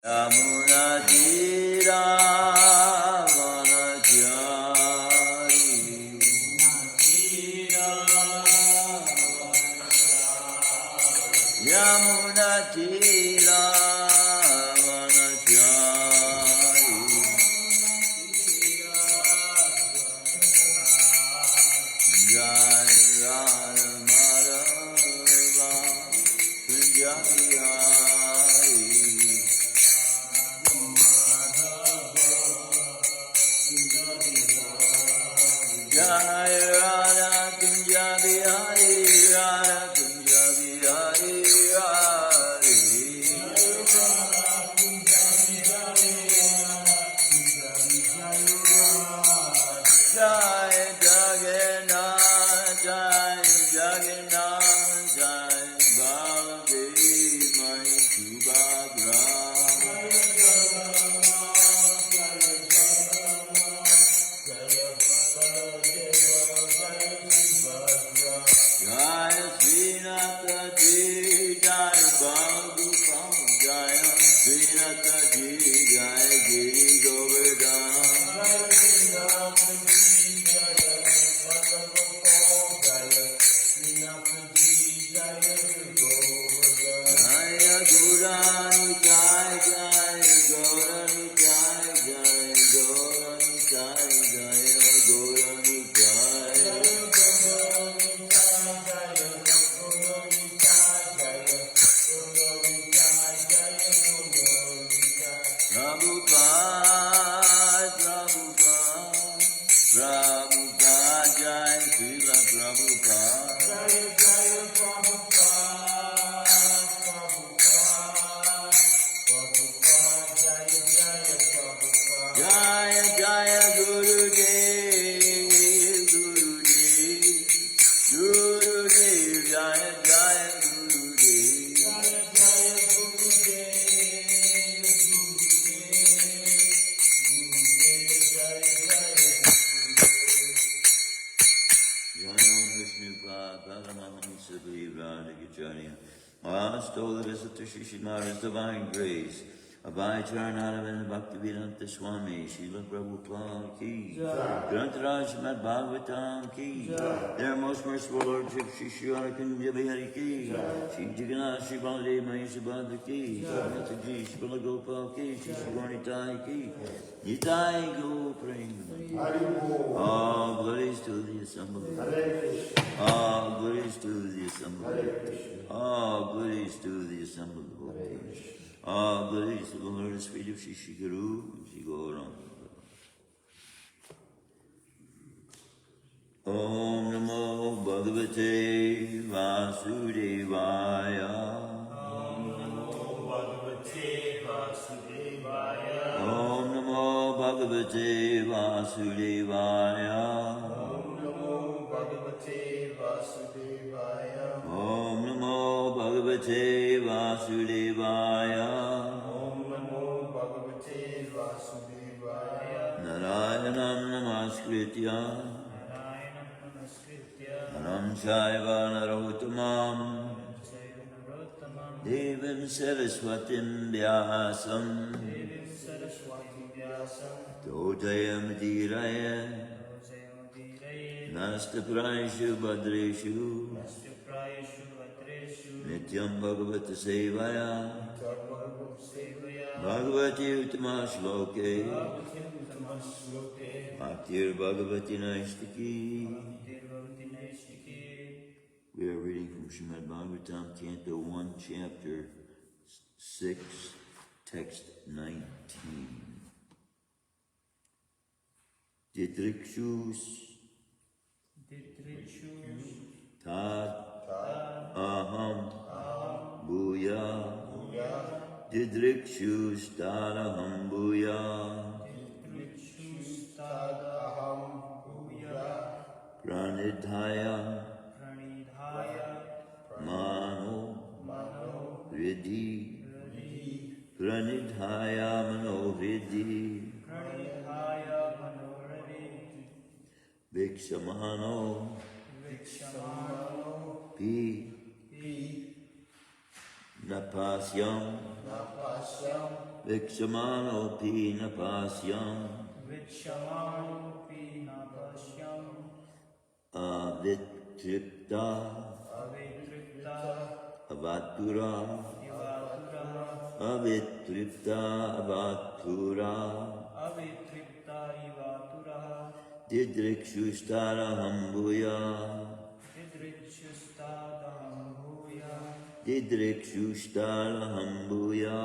Yamunatira Vanachari Yamunatira Vanachari Jai Radha Madhava Punjabi Jai Radha Punjabi Hari Radha Punjabi Hari Hari Jai Jagannath Jai Jagannath Jai Baladev Mai Subhadra Jai Srinathaji Jai Bhagavatam Jai Srinathaji Jai Giri Govardhan Jaya Gaurani Jai Jai Gaurani Jai Jai Gaurani Jai Jaya Gaurani Jai Prabhupada Prabhupada Prabhupada Jai Srila Prabhupada Jaya Jaya Gurudev Gurudev Gurudev Jaya Jaya Gurudev Jaya Vishnu Paramahamsa Viradhagacharya Stole the visit to Shrimad's divine grace. Abhay Charanaravinda Bhaktivedanta Swami, Srila Prabhupada ki, Grantaraj Shrimadbhagavatam ki, their most merciful Lordship Shri Shrimadbhagavatam Bihari ki, Shri Jagannath Shri Baladev Mai Subhadra ki, Shri Shri Balagopal ki, Shri Shri Gornitai ki, Nitai Go Prema. All glories to the assembly. All glories to the assembly. All glories to the assembly. All glories to the Lord and Spirit of Shri Guru, Shri Gauranga. Om Namo Bhagavate Vasudevaya. Om Namo Bhagavate Vasudevaya. Om Namo Bhagavate Vasudevaya. Om Namo Bhagavate Vasudevaya. Om Namo Bhagavate Vasudevaya. Om Namo Bhagavate Vasudevaya. Narayanam Namaskritya Narayanam Namaskritya. Naram Chaiva Narottamam Devim Saraswatim Vyasam Devim Saraswati Vyasam. Totayam Dhiraya Dosayamudiraye. Nastapraishu Bhadreshu Nastyuprayeshu Vatreshu. Nityam Bhagavata Sevaya Bhagavad Sevaya. Bhagavati Uttama Shloke Bhagavati Uttama Shloke. Bhaktir Bhagavati Naistiki. Bhagavati Naistiki. We are reading from Shrimadbhagavatam, Canto 1, Chapter 6, Text 19. Ditrikshus Tad Aham Bhuya Didrikshus Tad Aham Bhuya Pranidhaya Mano Riddhi Pranidhaya Mano Riddhi Vikshamano Pi Napasyam Vikshamanopi napasyam. Vichamanopi napasyam. Avitripta. Avitripta. Avatura. Ivatura. Avitripta avatura. Avitripta ivatura. Didrikshustaraham bhuya. Didrikshustadaham bhuya. Didrikshustaraham bhuya.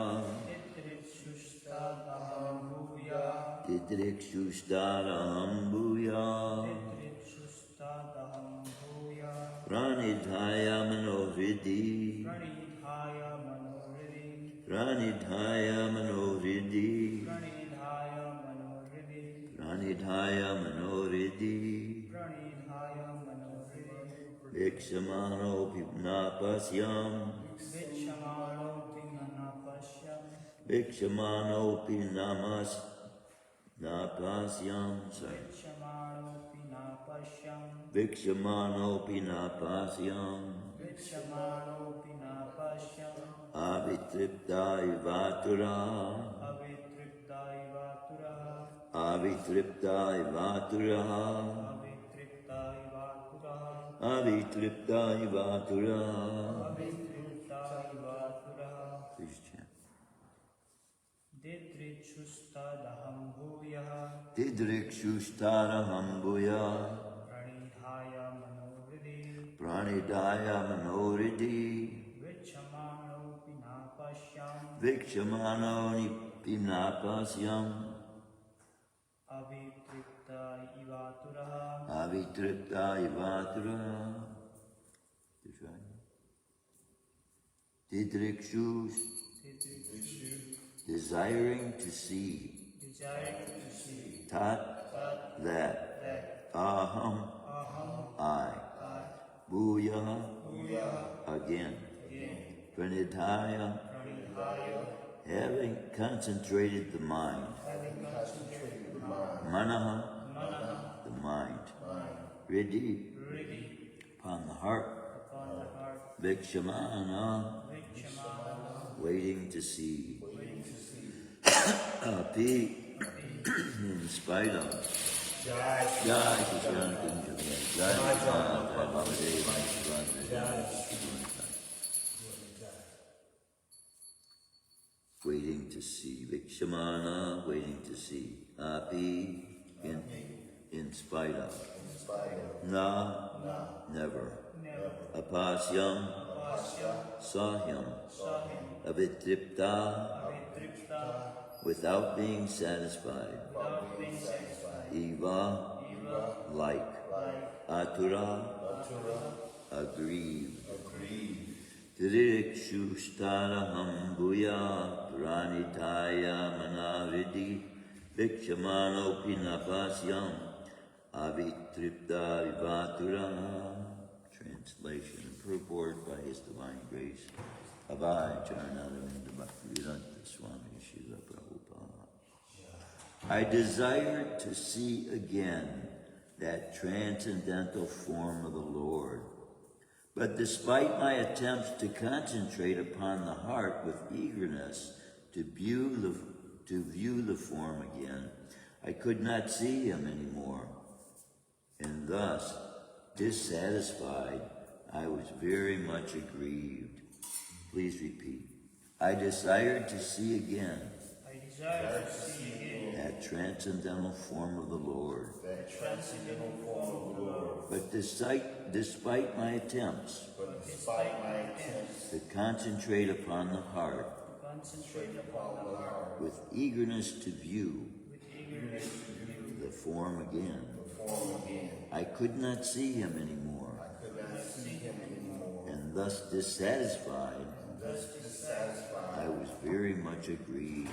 Didrikshustadaham bhuya. Didrikshustaraham bhuya. Didrikshustadaham bhuya. Pranidhaya manovridi. Pranidhaya manohridi. Pranidhaya manovridi. Pranidhaya manohridi. Pranidhaya manovridi. Pranidhaya manohridi. Vikshamanopi napasyam. Vichamanopi napasyam. Vikshamanopi napasyam. Sorry. Vichamanopi napasyam. Vikshamanopi napasyam. Vichamanopi napasyam. Avitripta ivatura. Avitripta ivatura. Avitripta ivatura. Avitripta ivatura. Avitripta ivatura. Avitripta ivatura. Please chant. Didrikshustadaham bhuya. Didrikshustaraham bhuya. Pranidhaya manohridi. Pranidhaya manovridi. Vichamanopi napasyam. Vikshamanopi napasyam. Avitripta ivatura. Avitripta ivatura. Didrikshus. Desiring to see. Desiring to see. Tat. That. Aham. I. Bhuya. Again. Pranidhaya. Having concentrated the mind. Manaha. The mind. Riddhi. Upon the heart. Vikshamana. Waiting to see. Api. In spite of. Jai Krishna Kunja. Jai Krishna Bhamadeva. Waiting to see. Vikshamana, waiting to see. Api, in spite of. Na, never. Apasyam, saw him. Avitripta, without being satisfied. Eva, like. Atura, aggrieved. Didrikshustaraham bhuya pranidhaya manavridi vikshamanopi napasyam avitripta vivatura. Translation and purport by His Divine Grace. Abhay Charanaravinda Bhaktivedanta Swami Srila Prabhupada. I desired to see again that transcendental form of the Lord. But despite my attempts to concentrate upon the heart with eagerness to view the form again, I could not see him anymore. And thus, dissatisfied, I was very much aggrieved. Please repeat. I desired to see again that transcendental form of the Lord. But despite my attempts to concentrate upon the heart with eagerness to view the form again, I could not see him anymore. And thus dissatisfied, I was very much aggrieved.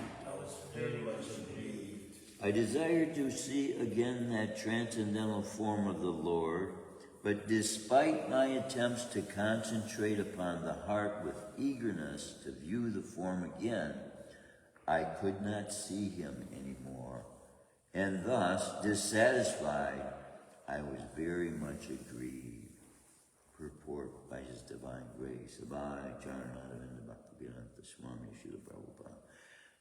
I desired to see again that transcendental form of the Lord, but despite my attempts to concentrate upon the heart with eagerness to view the form again, I could not see him anymore. And thus, dissatisfied, I was very much aggrieved. Purport by His Divine Grace. Abhay Charanaravinda Bhaktivedanta Swami Srila Prabhupada.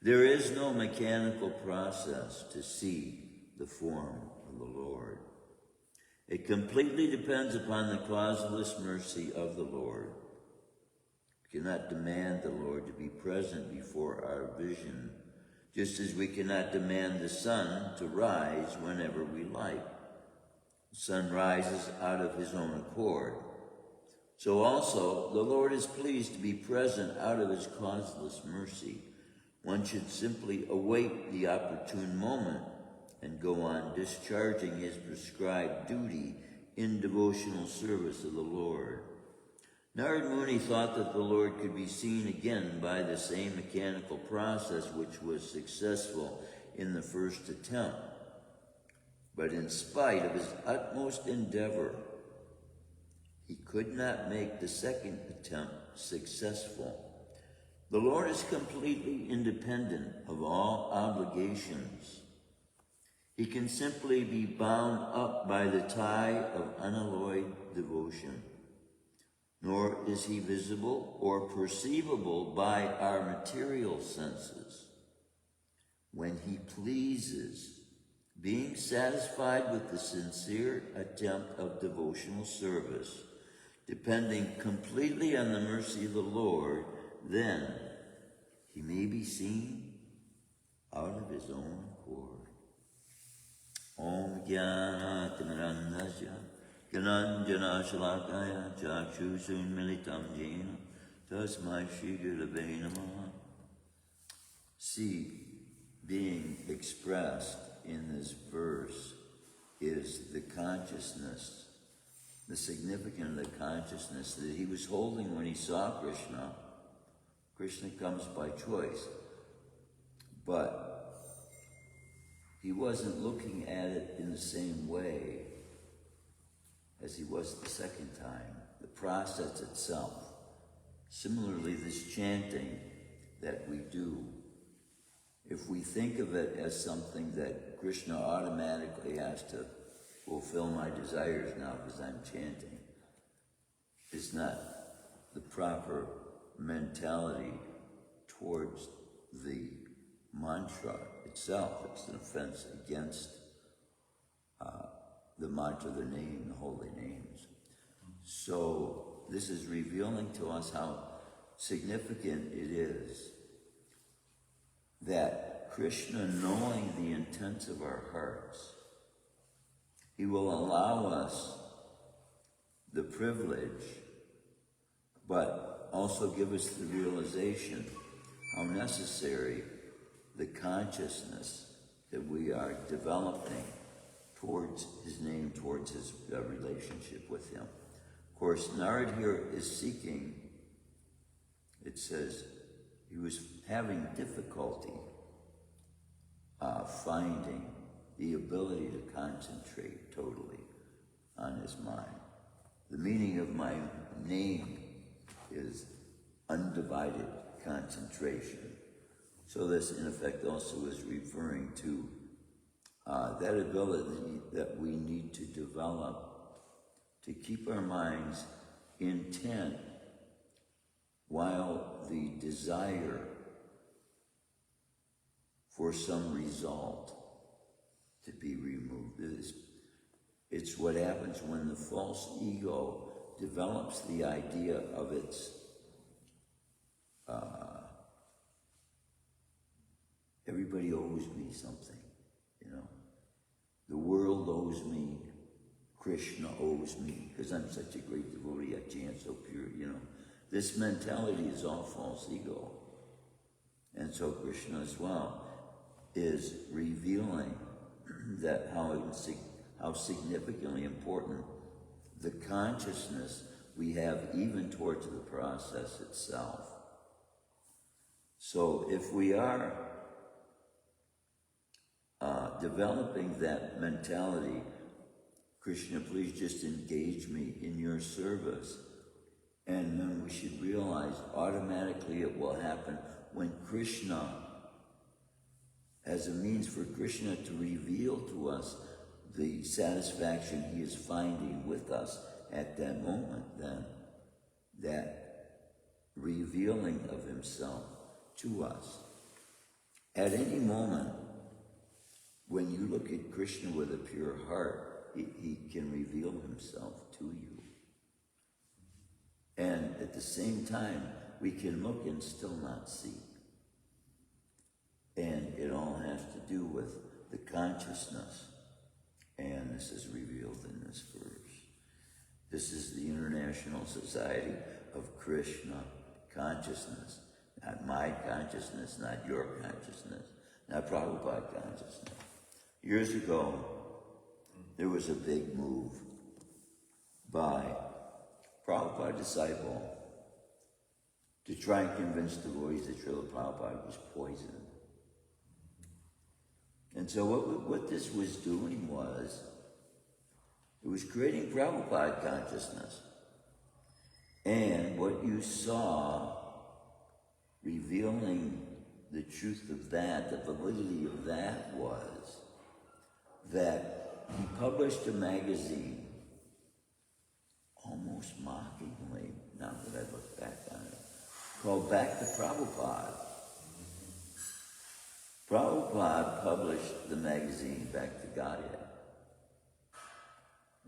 There is no mechanical process to see the form of the Lord. It completely depends upon the causeless mercy of the Lord. We cannot demand the Lord to be present before our vision, just as we cannot demand the sun to rise whenever we like. The sun rises out of his own accord. So also, the Lord is pleased to be present out of his causeless mercy. One should simply await the opportune moment and go on discharging his prescribed duty in devotional service of the Lord. Narad Muni thought that the Lord could be seen again by the same mechanical process which was successful in the first attempt. But in spite of his utmost endeavor, he could not make the second attempt successful. The Lord is completely independent of all obligations. He can simply be bound up by the tie of unalloyed devotion. Nor is he visible or perceivable by our material senses. When he pleases, being satisfied with the sincere attempt of devotional service, depending completely on the mercy of the Lord, then he may be seen out of his own accord. Om Jnana Timirandasya Gyananjana Shalakaya Chakshusun Militam Jena Tasmai Shri Gurave Namaha. See, being expressed in this verse is the consciousness, the significance of the consciousness that he was holding when he saw Krishna. Krishna comes by choice, but he wasn't looking at it in the same way as he was the second time. The process itself. Similarly, this chanting that we do, if we think of it as something that Krishna automatically has to fulfill my desires now because I'm chanting, it's not the proper mentality towards the mantra itself. It's an offense against the mantra, the name, the holy names. So this is revealing to us how significant it is that Krishna, knowing the intents of our hearts, he will allow us the privilege, but also give us the realization how necessary the consciousness that we are developing towards his name, towards his relationship with him. Of course, Narad here is seeking, it says, he was having difficulty finding the ability to concentrate totally on his mind. The meaning of my name is undivided concentration. So this, in effect, also is referring to that ability that we need to develop to keep our minds intent while the desire for some result to be removed. It's what happens when the false ego develops the idea of its everybody owes me something, you know. The world owes me, Krishna owes me, because I'm such a great devotee, I chant so pure, you know. This mentality is all false ego. And so Krishna as well is revealing that how significantly important the consciousness we have even towards the process itself. So if we are developing that mentality, Krishna, please just engage me in your service, and then we should realize automatically it will happen when Krishna, as a means for Krishna to reveal to us the satisfaction he is finding with us at that moment, then that revealing of himself to us At any moment, when you look at Krishna with a pure heart, he can reveal himself to you. And at the same time, we can look and still not see. And it all has to do with the consciousness. And this is revealed in this verse. This is the International Society of Krishna Consciousness. Not my consciousness, not your consciousness, not Prabhupada consciousness. Years ago, there was a big move by Prabhupada disciple to try and convince devotees that Srila Prabhupada was poisoned. And so what this was doing was, it was creating Prabhupada consciousness. And what you saw revealing the truth of that, the validity of that, was that he published a magazine, almost mockingly, now that I look back on it, called Back to Prabhupada. Prabhupada published the magazine Back to Godhead.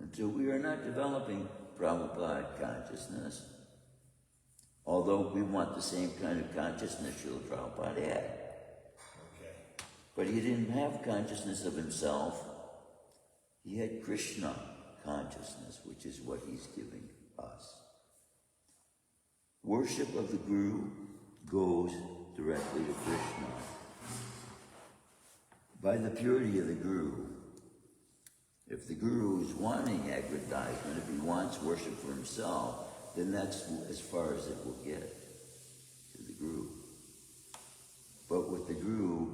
And so we are not developing Prabhupada consciousness, although we want the same kind of consciousness Srila Prabhupada had. Okay. But he didn't have consciousness of himself. He had Krishna consciousness, which is what he's giving us. Worship of the Guru goes directly to Krishna. By the purity of the Guru, if the Guru is wanting aggrandizement, if he wants worship for himself, then that's as far as it will get to the Guru. But with the Guru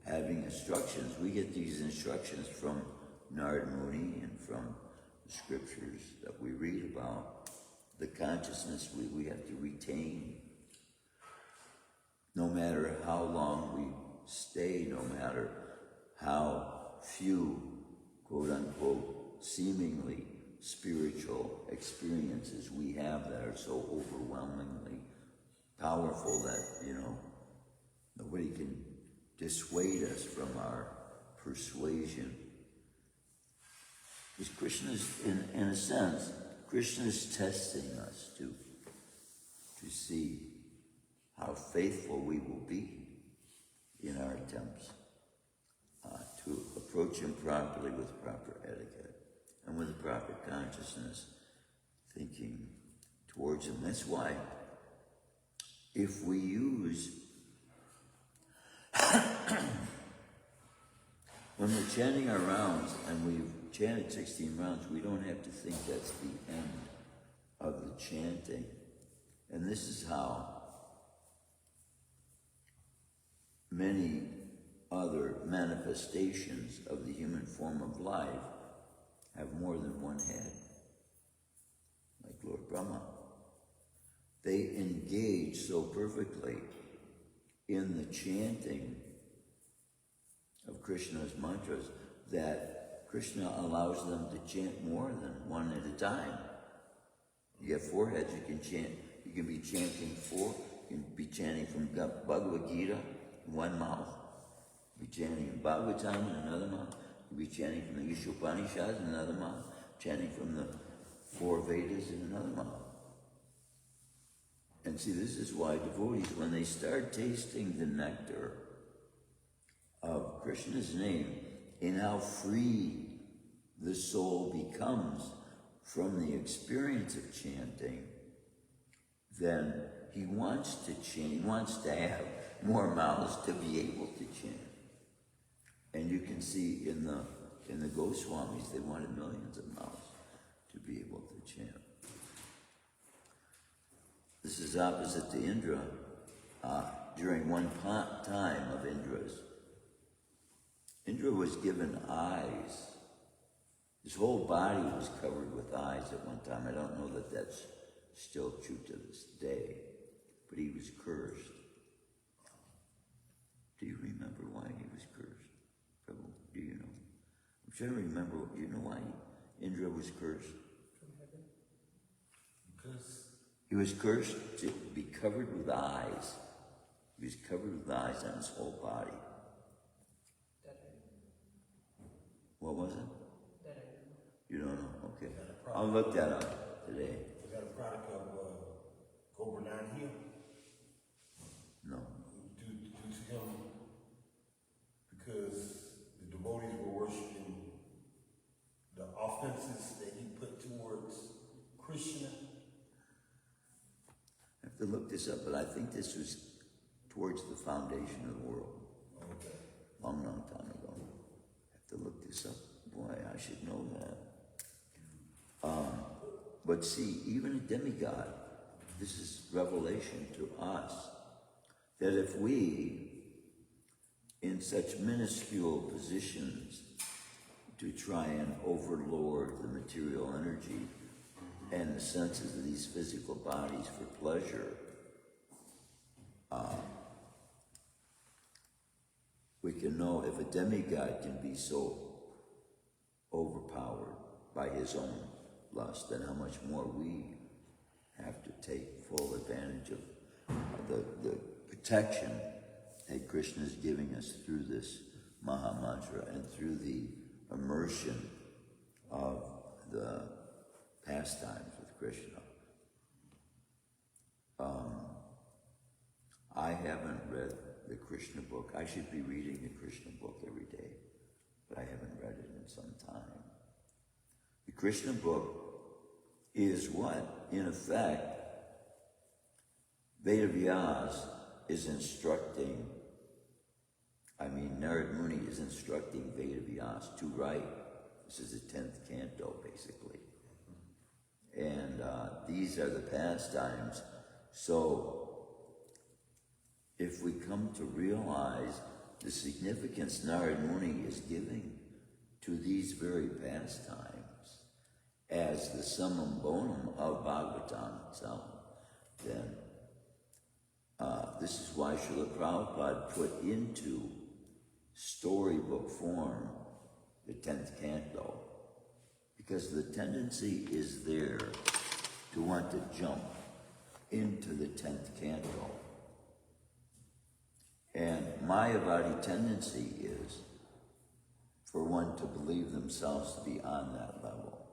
having instructions, we get these instructions from Narada Muni and from the scriptures that we read about. The consciousness we have to retain. No matter how long we stay, no matter how few, quote unquote, seemingly spiritual experiences we have that are so overwhelmingly powerful that, nobody can dissuade us from our persuasion. Because Krishna is, in a sense, Krishna is testing us to see how faithful we will be in our attempts to approach him properly with proper etiquette and with proper consciousness, thinking towards him. That's why if we use, when we're chanting our rounds and we've chanted 16 rounds, we don't have to think that's the end of the chanting. And this is how many other manifestations of the human form of life have more than one head, like Lord Brahma. They engage so perfectly in the chanting of Krishna's mantras that Krishna allows them to chant more than one at a time. You have four heads, you can chant. You can be chanting four. You can be chanting from Bhagavad Gita in one mouth. You can be chanting Bhagavatam in another mouth. You can be chanting from the Upanishads in another mouth. Chanting from the four Vedas in another mouth. And see, this is why devotees, when they start tasting the nectar of Krishna's name and how free the soul becomes from the experience of chanting, then he wants to chant, he wants to have more mouths to be able to chant. And you can see in the Goswamis, they wanted millions of mouths to be able to chant. This is opposite to Indra. During one time of Indra's, Indra was given eyes. His whole body was covered with eyes at one time. I don't know that that's still true to this day, but he was cursed. Do you remember why he was cursed? Prabhu, do you know? I'm trying to remember. Do you know why Indra was cursed? Because he was cursed to be covered with eyes. He was covered with eyes on his whole body. I'll look that up today. Is that a product of Gobernador here? No. Due to him, because the devotees were worshiping the offenses that he put towards Krishna. I have to look this up, but I think this was towards the foundation of the world. Okay. Long time ago. I have to look this up. Boy, I should know that. But see, even a demigod, this is revelation to us, that if we, in such minuscule positions, to try and overlord the material energy and the senses of these physical bodies for pleasure, we can know if a demigod can be so overpowered by his own lust, then how much more we have to take full advantage of the protection that Krishna is giving us through this Maha Mantra and through the immersion of the pastimes with Krishna. I haven't read the Krishna book. I should be reading the Krishna book every day, but I haven't read it in some time. The Krishna book is what? In effect, Vedavyas is instructing, Narad Muni is instructing Vedavyas to write. This is the 10th canto, basically. And these are the pastimes. So, if we come to realize the significance Narad Muni is giving to these very pastimes as the summum bonum of Bhagavatam itself, then this is why Srila Prabhupada put into storybook form the 10th canto, because the tendency is there to want to jump into the 10th canto. And Mayavadi tendency is for one to believe themselves to be on that level.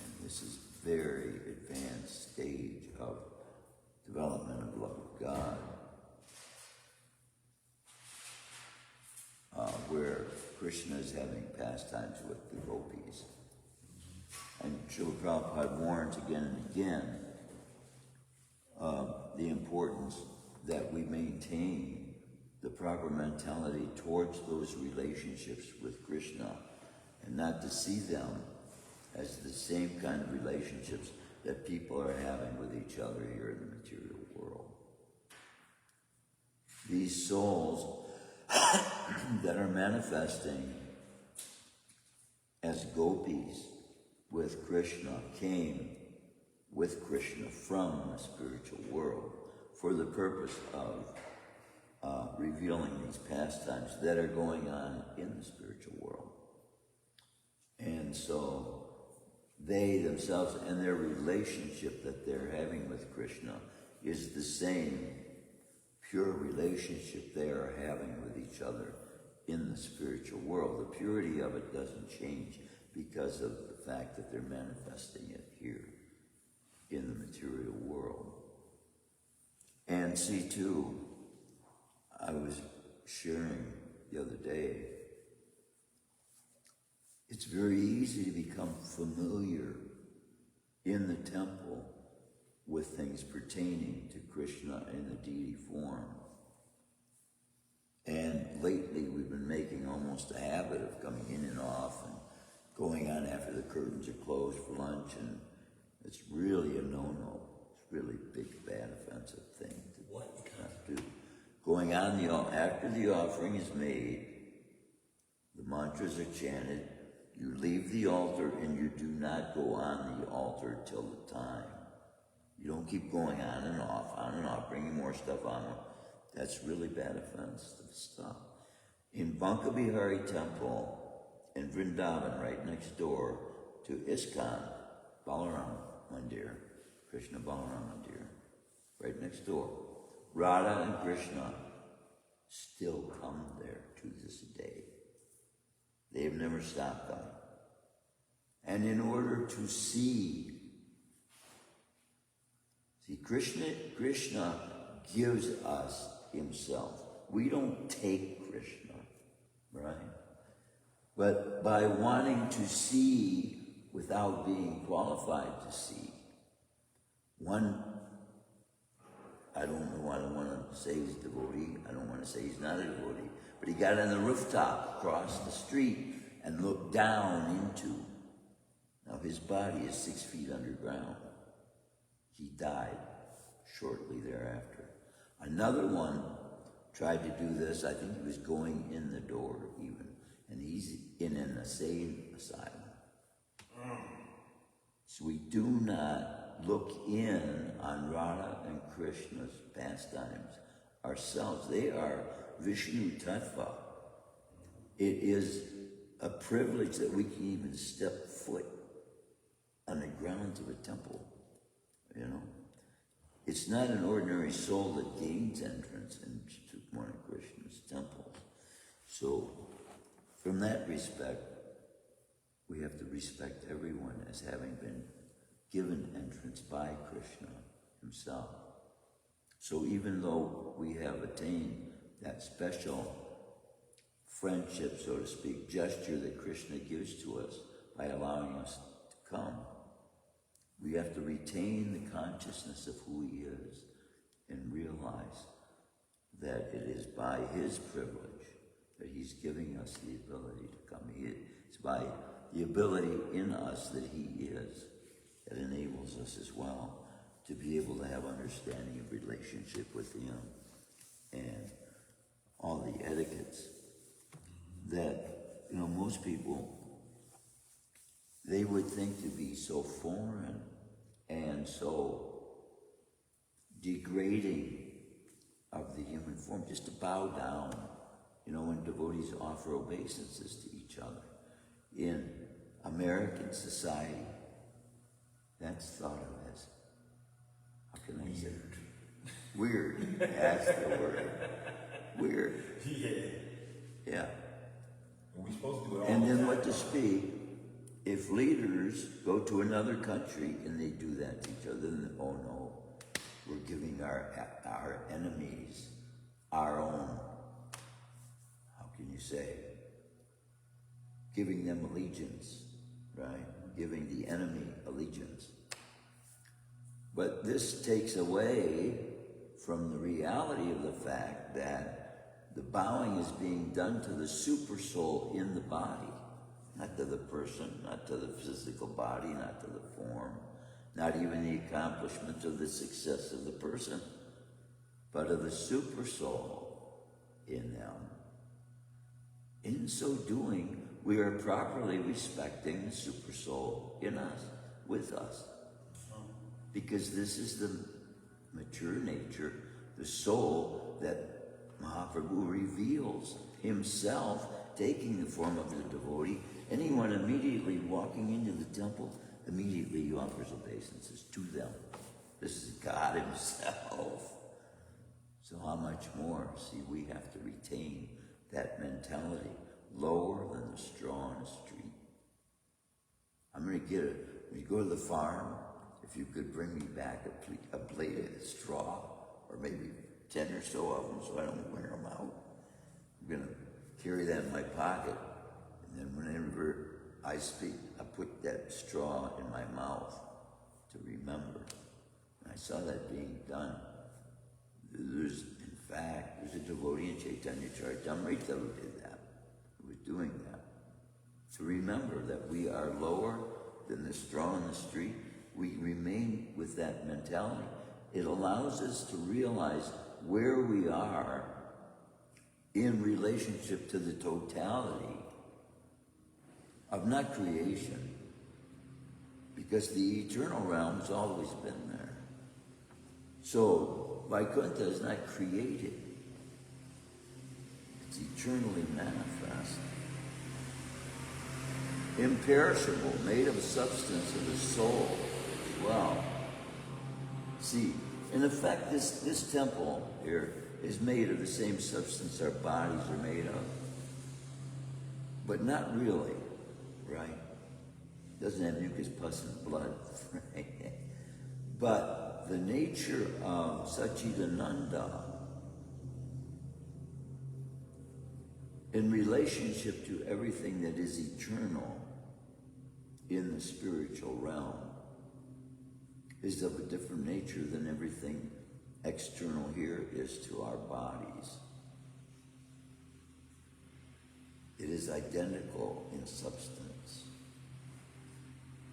And this is very advanced stage of development of love of God, where Krishna is having pastimes with the gopis. And Srila Prabhupada warns again and again the importance that we maintain the proper mentality towards those relationships with Krishna, and not to see them as the same kind of relationships that people are having with each other here in the material world. These souls that are manifesting as gopis with Krishna came with Krishna from the spiritual world for the purpose of revealing these pastimes that are going on in the spiritual world. And so they themselves and their relationship that they're having with Krishna is the same pure relationship they are having with each other in the spiritual world. The purity of it doesn't change because of the fact that they're manifesting it here in the material world. And see too, I was sharing the other day, it's very easy to become familiar in the temple with things pertaining to Krishna in the deity form. And lately we've been making almost a habit of coming in and off and going on after the curtains are closed for lunch, and it's really a no-no. It's really a big, bad, offensive thing to do. Going on after the offering is made, the mantras are chanted, you leave the altar and you do not go on the altar till the time. You don't keep going on and off, bringing more stuff on. That's really bad offensive stuff. In Banka Bihari Temple in Vrindavan, right next door to ISKCON, Balaram Mandir, Krishna Balaram Mandir, right next door. Radha and Krishna still come there to this day. They've never stopped coming. And in order to see, Krishna gives us himself. We don't take Krishna, right? But by wanting to see without being qualified to see, I don't want to say he's a devotee, I don't want to say he's not a devotee, but he got on the rooftop across the street and looked down into, now his body is 6 feet underground. He died shortly thereafter. Another one tried to do this. I think he was going in the door even, and he's in an insane asylum. So we do not look in on Radha and Krishna's pastimes ourselves. They are Vishnu Tattva. It is a privilege that we can even step foot on the grounds of a temple, you know. It's not an ordinary soul that gains entrance into one of Krishna's temples. So, from that respect, we have to respect everyone as having been given entrance by Krishna himself. So even though we have attained that special friendship, so to speak, gesture that Krishna gives to us by allowing us to come, we have to retain the consciousness of who he is and realize that it is by his privilege that he's giving us the ability to come. It's by the ability in us that he is that enables us as well to be able to have understanding of relationship with him and all the etiquettes that, you know, most people, they would think to be so foreign and so degrading of the human form, just to bow down, you know, when devotees offer obeisances to each other. In American society, that's thought of as, how can I say it? Weird. That's the word. Weird. Yeah. We're supposed to do it all And the then time. what to speak, if leaders go to another country and they do that to each other, then, oh no, we're giving our enemies our own, how can you say, giving them allegiance, right? Giving the enemy allegiance. But this takes away from the reality of the fact that the bowing is being done to the super soul in the body, not to the person, not to the physical body, not to the form, not even the accomplishment of the success of the person, but of the super soul in them. In so doing, we are properly respecting the super soul in us, with us. Because this is the mature nature, the soul that Mahaprabhu reveals himself, taking the form of the devotee. Anyone immediately walking into the temple, immediately he offers obeisances to them. This is God himself. So how much more? See, we have to retain that mentality, lower than the straw on the street. I'm going to get it. When you go to the farm, if you could bring me back a blade of straw, or maybe 10 or so of them so I don't wear them out. I'm going to carry that in my pocket, and then whenever I speak, I put that straw in my mouth to remember. And I saw that being done. There's a devotee in Chaitanya Charitamrita who did that, who was doing that. To remember that we are lower than the straw in the street. We remain with that mentality. It allows us to realize where we are in relationship to the totality of not creation, because the eternal realm has always been there. So Vaikuntha is not created. It's eternally manifest. Imperishable, made of a substance of the soul as well. See, in effect, this temple here is made of the same substance our bodies are made of. But not really, right? Doesn't have mucus, pus, and blood. But the nature of Satchidananda in relationship to everything that is eternal in the spiritual realm is of a different nature than everything external here is to our bodies. It is identical in substance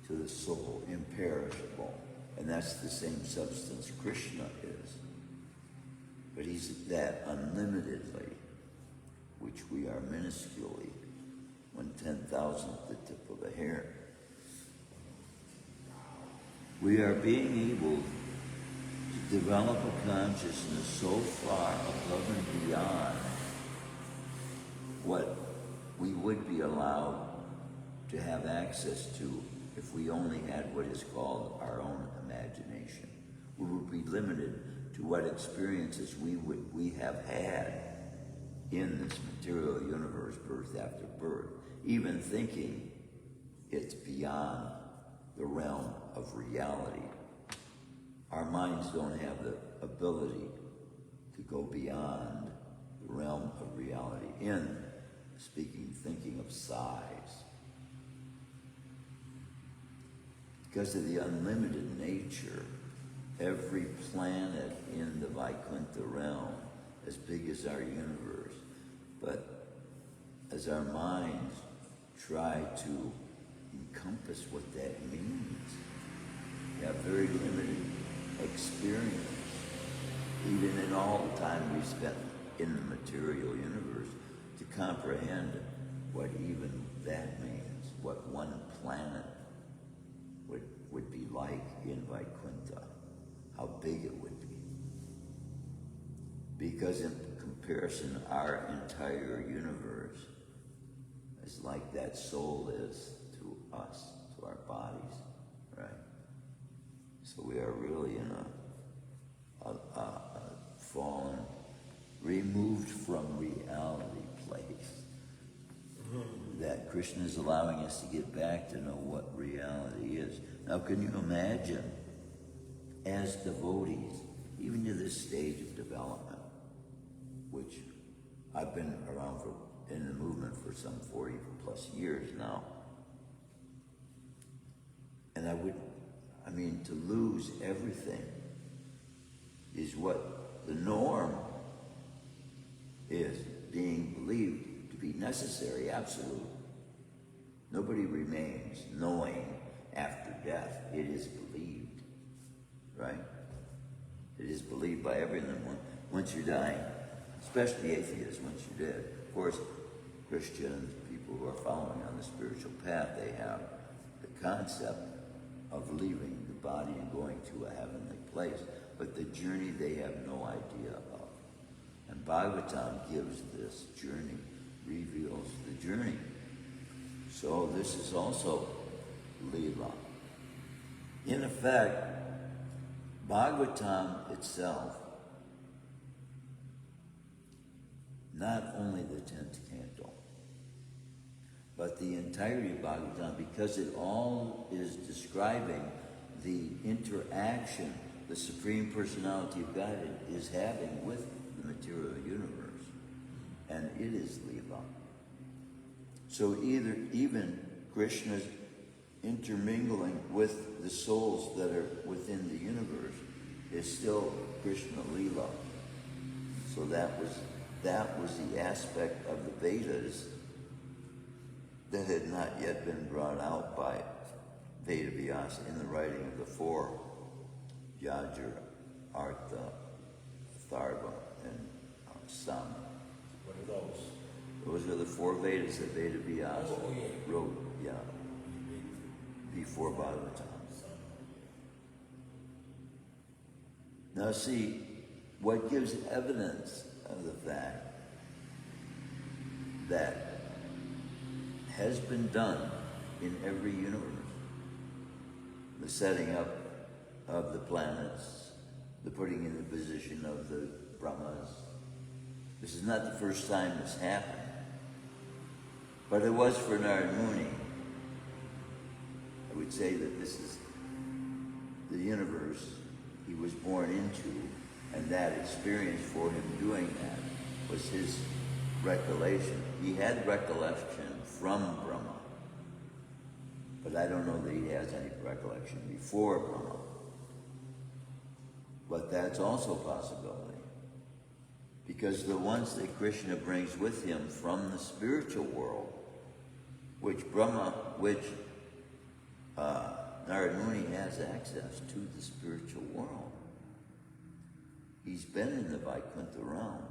to the soul, imperishable. And that's the same substance Krishna is. But he's that unlimitedly, which we are minusculely, 1/10,000th the tip of a hair. We are being able to develop a consciousness so far above and beyond what we would be allowed to have access to if we only had what is called our own imagination. We would be limited to what experiences we have had in this material universe, birth after birth, even thinking it's beyond the realm of reality. Our minds don't have the ability to go beyond the realm of reality in thinking of size. Because of the unlimited nature, every planet in the Vaikuntha realm, as big as our universe, but as our minds try to encompass what that means, we have very limited experience, even in all the time we spent in the material universe, to comprehend what even that means, what one planet would be like in Vaikuntha, how big it would be. Because in comparison, our entire universe is like that soul is to us, to our bodies, right? So we are really in a fallen, removed from reality place. That Krishna is allowing us to get back to know what reality is. Now, can you imagine, as devotees, even to this stage of development, which I've been around in the movement for some 40 plus years now, and to lose everything is what the norm is, being believed to be necessary, absolute. Nobody remains knowing after death. It is believed, right? It is believed by everyone once you're dying, especially atheists once you're dead. Of course, Christians, people who are following on the spiritual path, they have the concept of leaving the body and going to a heavenly place, but the journey they have no idea of. And Bhagavatam gives this journey, reveals the journey. So this is also Leela. In effect, Bhagavatam itself, not only the 10th canto, but the entirety of Bhagavatam, because it all is describing the interaction the Supreme Personality of God is having with the material universe. And it is Leela. So even Krishna's intermingling with the souls that are within the universe is still Krishna Leela. So that was the aspect of the Vedas that had not yet been brought out by Veda Vyasa in the writing of the four Yajur, Artha, Atharva, and Sama. What are those? Those are the four Vedas that Veda Vyasa wrote, before Bhagavatam. Now see, what gives evidence of the fact that has been done in every universe, the setting up of the planets, the putting in the position of the Brahmas. This is not the first time this happened, but it was for Narada Muni. would say that this is the universe he was born into, and that experience for him doing that was his recollection. He had recollection from Brahma, but I don't know that he has any recollection before Brahma. But that's also a possibility, because the ones that Krishna brings with him from the spiritual world, which Narad Muni has access to the spiritual world. He's been in the Vaikuntha realm.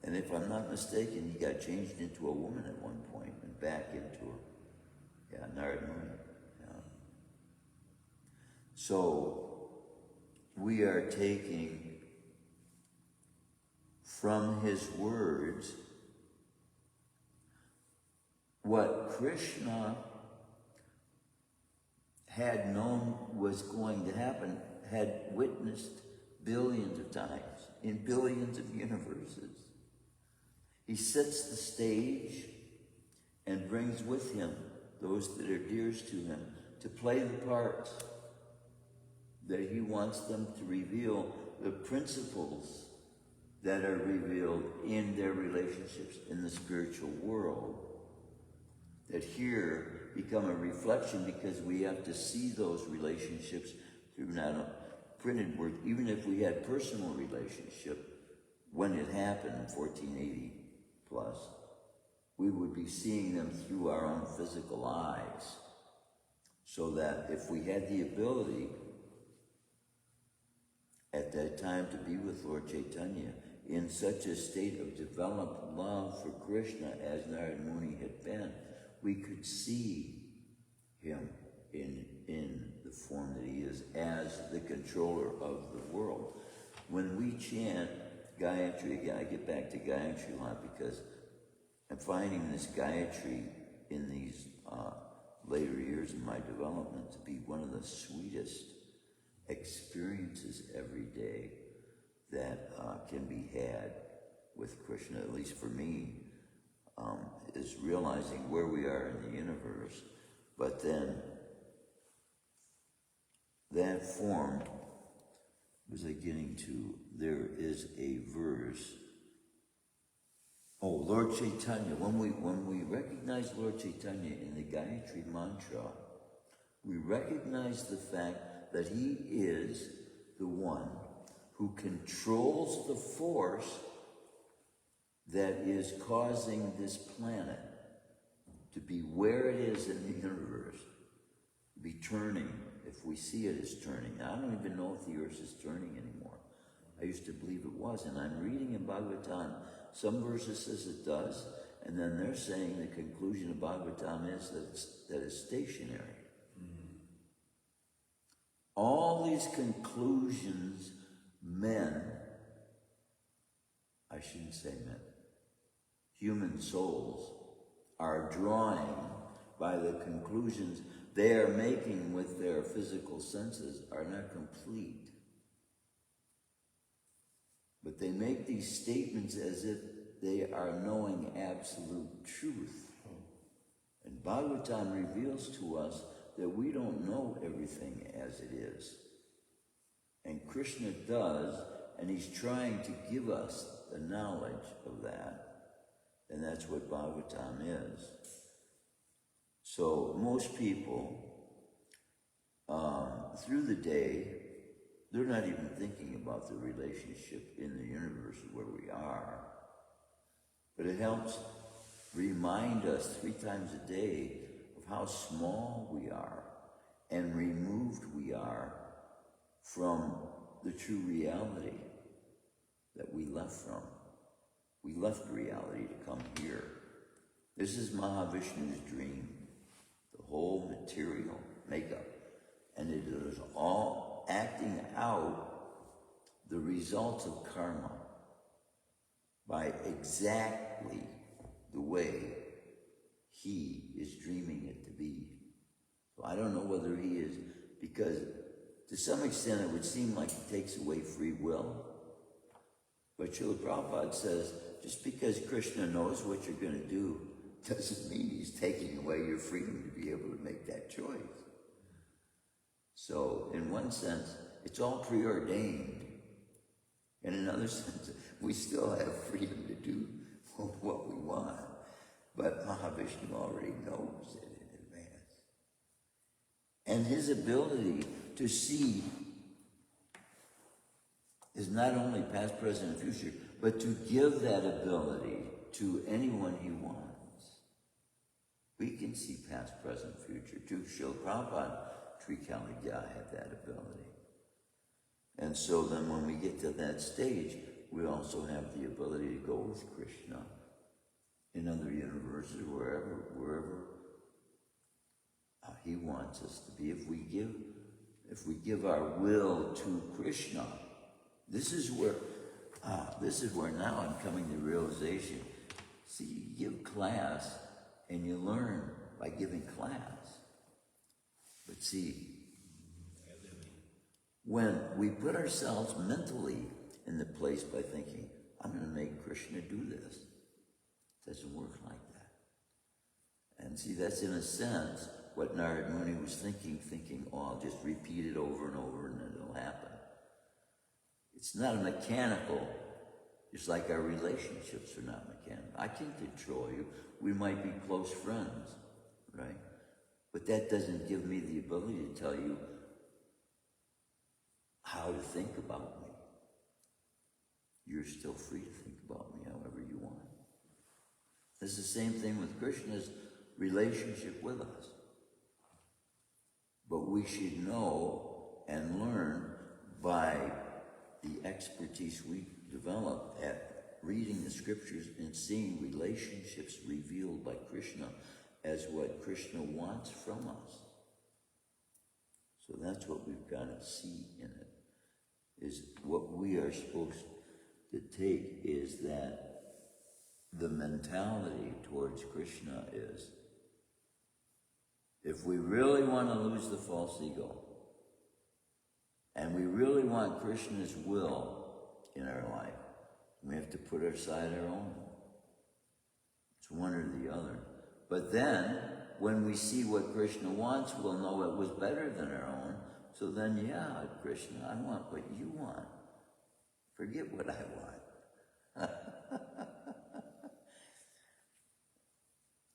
And if I'm not mistaken, he got changed into a woman at one point and back into Narad Muni. Yeah. So we are taking from his words what Krishna had known was going to happen, had witnessed billions of times in billions of universes. He sets the stage and brings with him those that are dearest to him to play the parts that he wants them to reveal, the principles that are revealed in their relationships in the spiritual world, that here become a reflection, because we have to see those relationships through not a printed word. Even if we had personal relationship when it happened in 1480 plus, we would be seeing them through our own physical eyes. So that if we had the ability at that time to be with Lord Chaitanya in such a state of developed love for Krishna as Narad Muni had been, we could see him in the form that he is as the controller of the world. When we chant Gayatri, again, I get back to Gayatri a lot because I'm finding this Gayatri in these later years of my development to be one of the sweetest experiences every day that can be had with Krishna, at least for me. Is realizing where we are in the universe, but then that form, was I getting to, there is a verse. Oh, Lord Chaitanya, when we recognize Lord Chaitanya in the Gayatri mantra, we recognize the fact that he is the one who controls the force that is causing this planet to be where it is in the universe, to be turning, if we see it as turning. Now, I don't even know if the earth is turning anymore. I used to believe it was, and I'm reading in Bhagavatam, some verses says it does, and then they're saying the conclusion of Bhagavatam is that it's stationary. All these conclusions, human souls are drawing by the conclusions they are making with their physical senses are not complete. But they make these statements as if they are knowing absolute truth. And Bhagavatam reveals to us that we don't know everything as it is. And Krishna does, and he's trying to give us the knowledge of that. And that's what Bhagavatam is. So most people, through the day, they're not even thinking about the relationship in the universe where we are. But it helps remind us 3 times a day of how small we are and removed we are from the true reality that we left from. We left reality to come here. This is Mahavishnu's dream, the whole material makeup. And it is all acting out the results of karma by exactly the way he is dreaming it to be. So I don't know whether he is, because to some extent it would seem like he takes away free will. But Srila Prabhupada says, just because Krishna knows what you're going to do doesn't mean he's taking away your freedom to be able to make that choice. So, in one sense, it's all preordained. In another sense, we still have freedom to do what we want. But Mahavishnu already knows it in advance. And his ability to see is not only past, present, and future, but to give that ability to anyone he wants. We can see past, present, future too. Srila Prabhupada, Trikaligya had that ability. And so then when we get to that stage, we also have the ability to go with Krishna in other universes, wherever he wants us to be. If we give our will to Krishna, this is where now I'm coming to realization. See, you give class and you learn by giving class. But see, when we put ourselves mentally in the place by thinking, I'm going to make Krishna do this, it doesn't work like that. And see, that's in a sense what Narad Muni was thinking, oh, I'll just repeat it over and over and it'll happen. It's not a mechanical, just like our relationships are not mechanical. I can control you. We might be close friends, right? But that doesn't give me the ability to tell you how to think about me. You're still free to think about me however you want. It's the same thing with Krishna's relationship with us. But we should know and learn by the expertise we develop at reading the scriptures and seeing relationships revealed by Krishna as what Krishna wants from us. So that's what we've got to see in it, is what we are supposed to take is that the mentality towards Krishna is, if we really want to lose the false ego, and we really want Krishna's will in our life, we have to put aside our own. It's one or the other. But then, when we see what Krishna wants, we'll know it was better than our own. So then, yeah, Krishna, I want what you want. Forget what I want.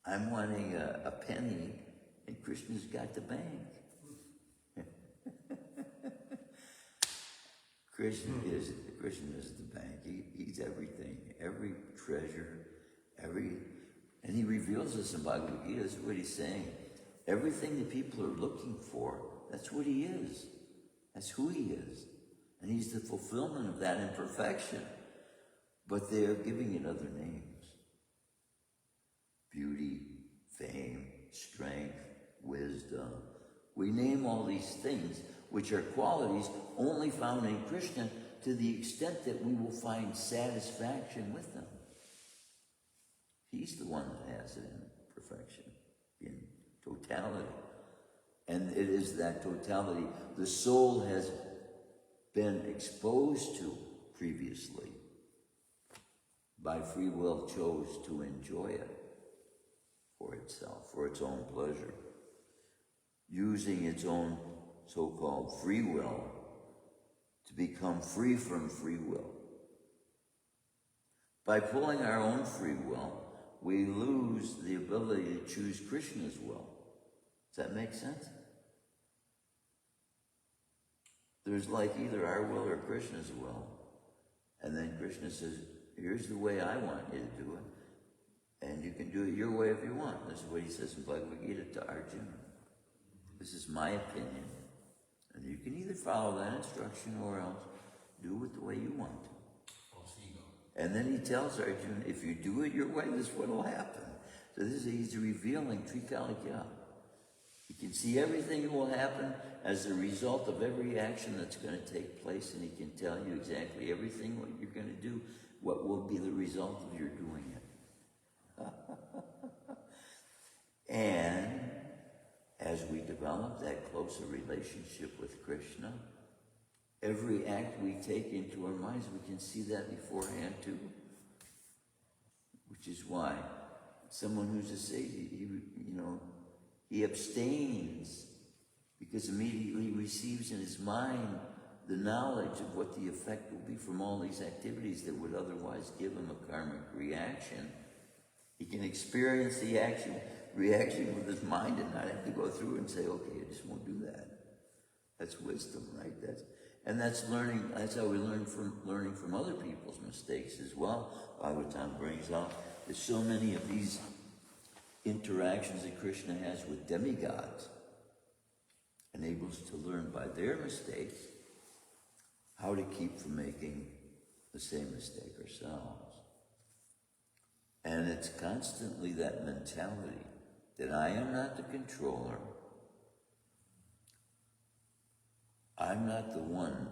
I'm wanting a penny, and Krishna's got the bank. Krishna is the bank. He's everything, every treasure, and he reveals this in Bhagavad Gita. This is what he's saying. Everything that people are looking for, that's what he is. That's who he is. And he's the fulfillment of that in perfection. But they are giving it other names. Beauty, fame, strength, wisdom. We name all these things, which are qualities only found in Krishna, to the extent that we will find satisfaction with them. He's the one that has it in perfection, in totality. And it is that totality the soul has been exposed to previously, by free will chose to enjoy it for itself, for its own pleasure, using its own so-called free will to become free from free will. By pulling our own free will, we lose the ability to choose Krishna's will. Does that make sense? There's like either our will or Krishna's will. And then Krishna says, here's the way I want you to do it. And you can do it your way if you want. This is what he says in Bhagavad Gita to Arjuna. This is my opinion. And you can either follow that instruction or else do it the way you want to. And then he tells Arjuna, if you do it your way, this is what will happen. So he's revealing Trikaligya. He can see everything that will happen as a result of every action that's going to take place, and he can tell you exactly everything what you're going to do, what will be the result of your doing it. And as we develop that closer relationship with Krishna, every act we take into our minds, we can see that beforehand too. Which is why someone who's a sage, he abstains because immediately he receives in his mind the knowledge of what the effect will be from all these activities that would otherwise give him a karmic reaction. He can experience the reaction with his mind and not have to go through and say, okay, I just won't do that. That's wisdom, right? That's learning. That's how we learning from other people's mistakes as well. Bhagavatam brings out there's so many of these interactions that Krishna has with demigods, enables to learn by their mistakes how to keep from making the same mistake ourselves. And it's constantly that mentality that I am not the controller. I'm not the one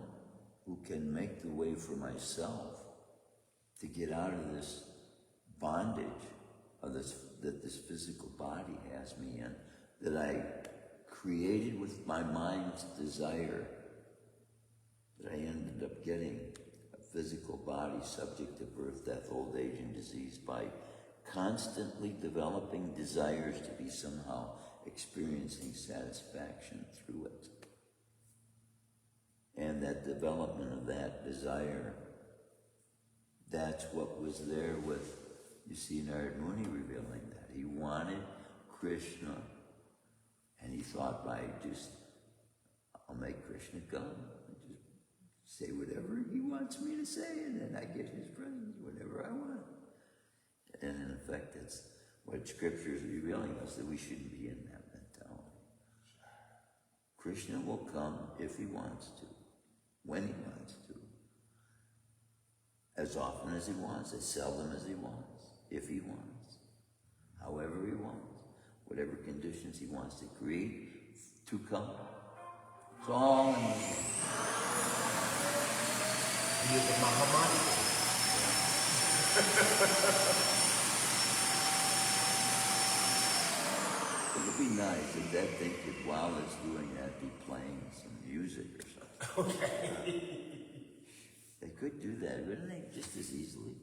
who can make the way for myself to get out of this bondage that this physical body has me in, that I created with my mind's desire, that I ended up getting a physical body subject to birth, death, old age, and disease by constantly developing desires to be somehow experiencing satisfaction through it. And that development of that desire, that's what was there with, you see Narad Muni revealing that. He wanted Krishna, and he thought I'll make Krishna come, and just say whatever he wants me to say, and then I get his presence whenever I want. And in effect, that's what Scripture is revealing us, that we shouldn't be in that mentality. Krishna will come if he wants to, when he wants to, as often as he wants, as seldom as he wants, if he wants, however he wants, whatever conditions he wants to create to come. It's all in the He is the Mahamani. It would be nice if that thing could, while it's doing that, be playing some music or something. Okay. They could do that, wouldn't they? Just as easily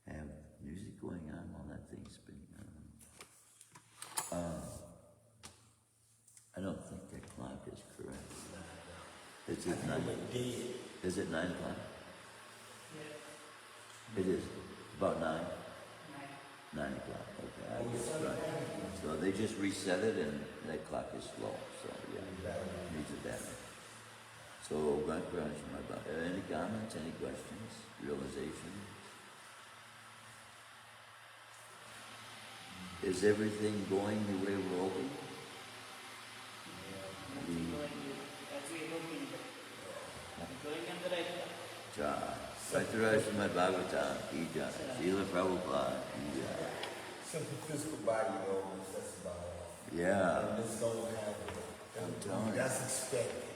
have music going on while that thing's spinning. I don't think that clock is correct. Is it 9? Is it 9 o'clock? It is about 9. 9 o'clock. Okay, I guess right. So they just reset it, and that clock is slow. So yeah, needs a battery. So, any comments, any questions, realizations? Is everything going the way we're hoping? Going on the right path. Saitra Shrimadbhagavatam, ki jai. Srila Prabhupada, ki jai. Since the physical body knows, that's about all. Yeah. And this don't have it. I'm telling you. That's expected.